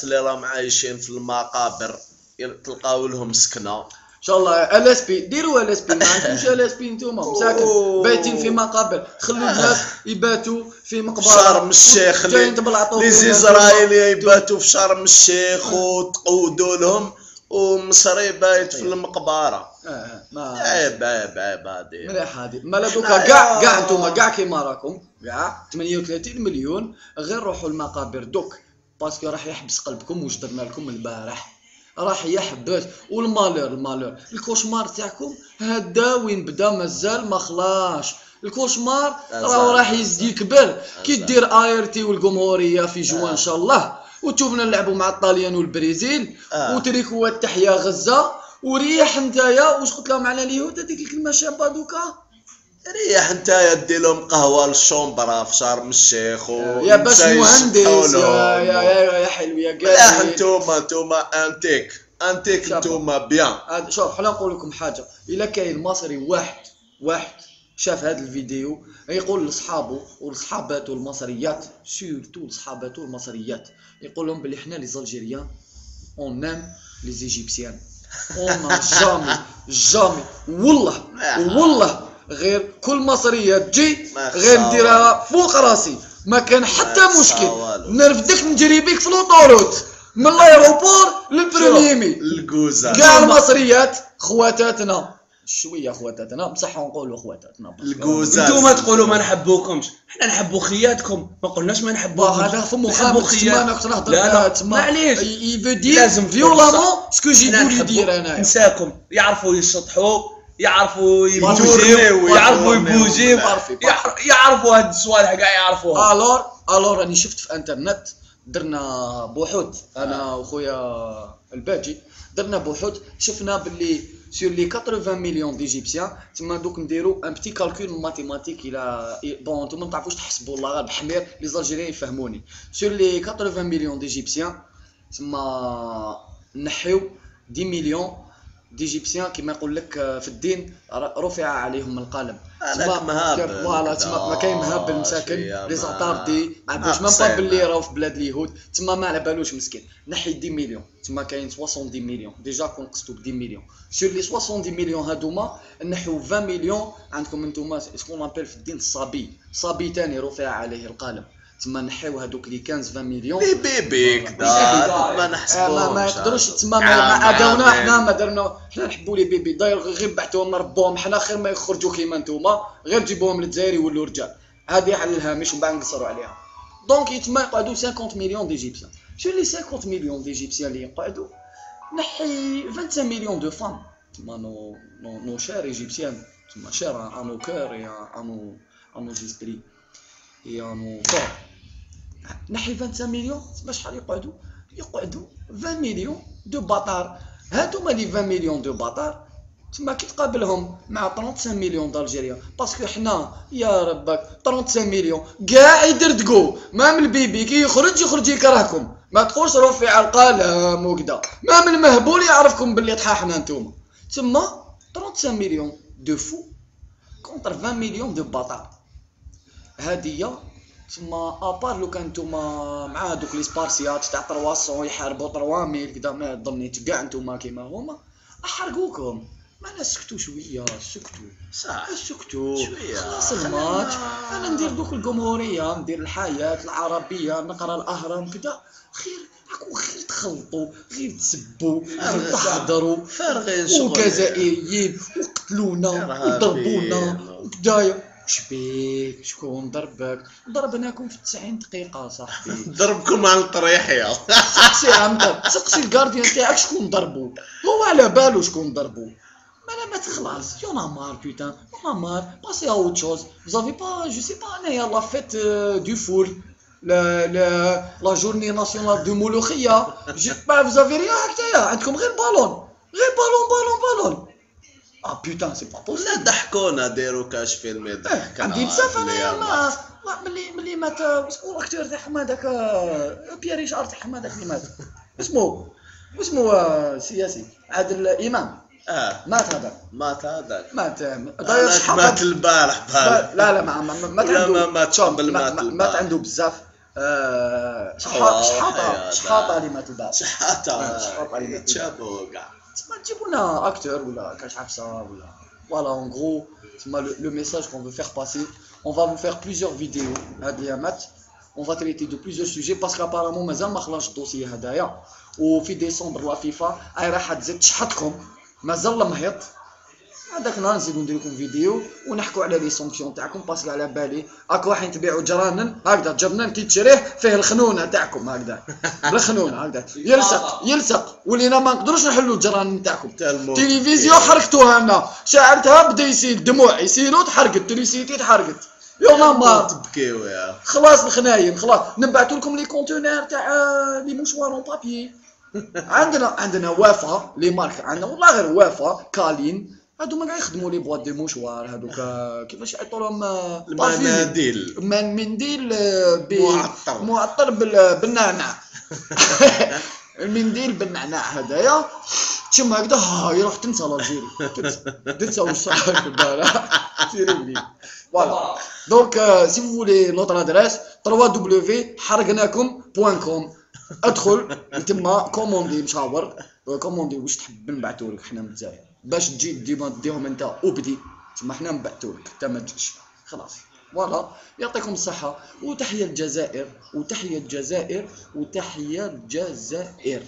اللي راهم عايشين في المقابر تلقاو لهم سكنه ان شاء الله. ال اس بي ديروا ال اس بي، ما عندكمش ال اس بي نتوما مساكن بايتين في مقابر، خلوا الناس يباتوا في مقبره شرم الشيخ لي زيزرايلي يباتوا في شرم الشيخ وتقودوا لهم ومصري بايت في المقبره. ما عيب هادي مليح هادي. مالا دوكا كاع نتوما كاع كيما راكم كاع 38 مليون غير روحوا المقابر دوك، باسكو راح يحبس قلبكم واش درنا لكم البارح، راح يحبس. والمالور الكوشمار تاعكم هدا وين بدا مازال ما خلاش. الكوشمار راح يزيد يكبر كي دير ايرتي والجمهوريه في جوان ان شاء الله، وتشوفنا نلعبوا مع الطاليان والبرازيل وتريكوا تحيا غزه وريح نتايا. واش قلت لهم على اليهود هذيك الكلمه شابه دوكا؟ ريح نتايا دير لهم قهوه للشومبرا في شرم الشيخ يا باش مهندس يا حلو يا قال. لا انتوما انتيك انتوما بيان. شوف حنا نقول لكم حاجه، الا كاين مصري واحد شاف هذا الفيديو يقول لصحابه ولصحاباته المصريات، سورتو لصحاباته المصريات، يقول لهم بلي حنا لي زالجيريان اون نام لي ايجيبسيان اون جامي والله غير كل مصريه تجي غير نديرها فوق راسي، ما كان حتى مشكل. نرفدك نجري بيك في لوطوروت من الايروبور للبريميمي الكوزا. كاع المصريات خواتاتنا، شويه خواتاتنا بصح نقولوا خواتاتنا الكوزا. نتوما تقولوا ما نحبوكمش، حنا نحبوا خياتكم، ما قلناش ما نحبوكمش. هذا فمو خامل تما انا كنت نهضر. لا معليش لازم فيولامون سكو جي فولي ندير انايا. نساكم يعرفوا يسطحوا، يعرفوا يبوجيو، يعرفوا هاد الصوالح كاع يعرفوها. الور راني شفت في انترنت درنا بحوث انا وخويا الباجي، درنا بحوث شفنا باللي سور لي 80 مليون ديجيبسيان تما دوك نديرو ان بتي كالكول ماتيماتيك. الى بون نتوما ما تعرفوش تحسبوا الله غير بحمير لي زالجيريين يفهموني. سور لي 80 مليون ديجيبسيان تما نحيو 10 مليون ديجيبسيان كيما يقول لك في الدين رفع عليهم القلم. فوالا تما ما كاين مهاب المساكن لي زاطاردي ما عندوش مام باللي راهو في بلاد اليهود تما ما على بالوش مسكين. نحي 10 مليون تما كاين 70 مليون ديجا كون قصتو ب 10 مليون. سور لي 70 مليون هادوما نحيو 20 مليون عندكم نتوما سكون ابل في الدين صبي تاني رفع عليه القلم. تما نحيو هذوك لي 15 مليون لي بيبي كدا ما نحسبوهمش ما يقدروش تما ما عداونا حنا ما درنا. حنا نحبوا لي بيبي داير غير بعتوهم نربوهم حنا خير ما يخرجوا كيما نتوما غير جيبوهم للجزائر يولوا رجال. هذه على الهامش ومن بعد نقصروا عليها. دونك يتما يقعدوا 50 مليون ديجيبسيان. شو لي 50 مليون ديجيبسيان اللي يقعدوا نحي 25 مليون دو فام تما نو شير ايجيبسيان تما شير انو كور يا انو زيسبري يا انو كور. نحي 25 مليون باش شحال يقعدوا 20 مليون دو باطار. هادوما لي 20 مليون دو باطار تما كي تقابلهم مع 35 مليون دالجيريا باسكو حنا يا ربك 35 مليون كاع يدردقوا. ما من البيبي كي يخرج يكرهكم ما تقولش رفع القلم وكذا. ما من المهبول يعرفكم باللي طحاحنا نتوما. تما 35 مليون دو فو كونتر 20 مليون دو باطار. هادية تما ابار لو كان نتوما مع دوك لي سبارسيات تاع 300 يحاربوا 3000 كدا ما ظنيت كاع نتوما كيما هما احرقوكم. ما نسكتوا شويه سكتوا شويه خلاص الماتش. انا ندير دوك الجمهوريه ندير الحياه العربيه نقرا الاهرام كدا خير غير تخلطوا غير تسبوا غير تحضروا فارغين وجزائريين وقتلونا وضربونا وكدايا. شبيك شكون ضربك؟ ضربناكم في 90 دقيقة صاحبي. ضربكم على الطريح يا سقسي عمدا سقسي الكارديان تاعك شكون ضربو هو على بالو شكون ضربو. ما تخلص يون مار بوتان يون مار باسي ا اوت شوز فوزافي با جو سي با انايا لا فيت دو فول لا جورني ناسيونال دو مولوخية جو با فوزافي ريان هكذايا عندكم غير بالون بوتان سي با بوسيبل. لا ضحكونا ديروا كاش فيلم يضحك. عندي بزاف انايا ما ملي مات شكون الاكتور تاعهم هذاك بيير ريشارد تاعهم هذاك اللي مات اسمه سياسي عادل امام. مات هذاك داير مات البارح لا مات عنده قبل مات عنده بزاف شحاطه علامات البعث. شحاطه علامات تشابو كاع. تسمى تجيبوا لنا اكتور ولا كاش حبسه ولا فوالا اون غرو. تسمى لو ميساج كون فو فيغ باسي. اون فا فو فيغ بليزيور فيديو هاد الايامات. اون فا تريتي دو بليزيور سوجي باسكو ابارامون مازال ما خلاش الدوسي هدايا. وفي ديسمبر لا فيفا راح تزيد تشحطكم مازال مهيط. هذاك النهار نزيدو ندير لكم فيديو ونحكوا على لي سونكسيون تاعكم باسكو على بالي هاكا رايحين تبيعوا جرانن هكذا جرنان كي تشريه فيه الخنونه تاعكم هكذا بالخنونه هكذا يلصق ولينا ما نقدروش نحلوا الجرانن تاعكم. تلفزيون حركتوها لنا شعرتها بدا يسيل الدموع يسيلوا تحرقت تريسيتي تحرقت يوم ما تبكيو يا خلاص الخناين خلاص نبعثوا لكم لي كونتينر تاع لي موشوار اون بابي. عندنا وافا لي مارك عندنا والله غير وافا كالين هادو ما يخدموا لي بواط دي موشوار هادوك كيفاش يعيطوا لهم المناديل منديل معطر بالنعناع. المنديل بالنعناع هدايا تشم هكذا يروح تنسى الجيري تنسى واش صار بالك سيري بلي فوالا. دونك سي فو فولي نوتر ادريس www.حرقناكم.com. ادخل تما كوموندي مشاور كوموندي واش تحب نبعثولك حنا من الجزائر باش تجي ديما ديهم انت وبدي تما حنا نبعثولك انت ما تجيش خلاص فوالا. يعطيكم الصحه وتحيه الجزائر وتحيه الجزائر وتحيه الجزائر.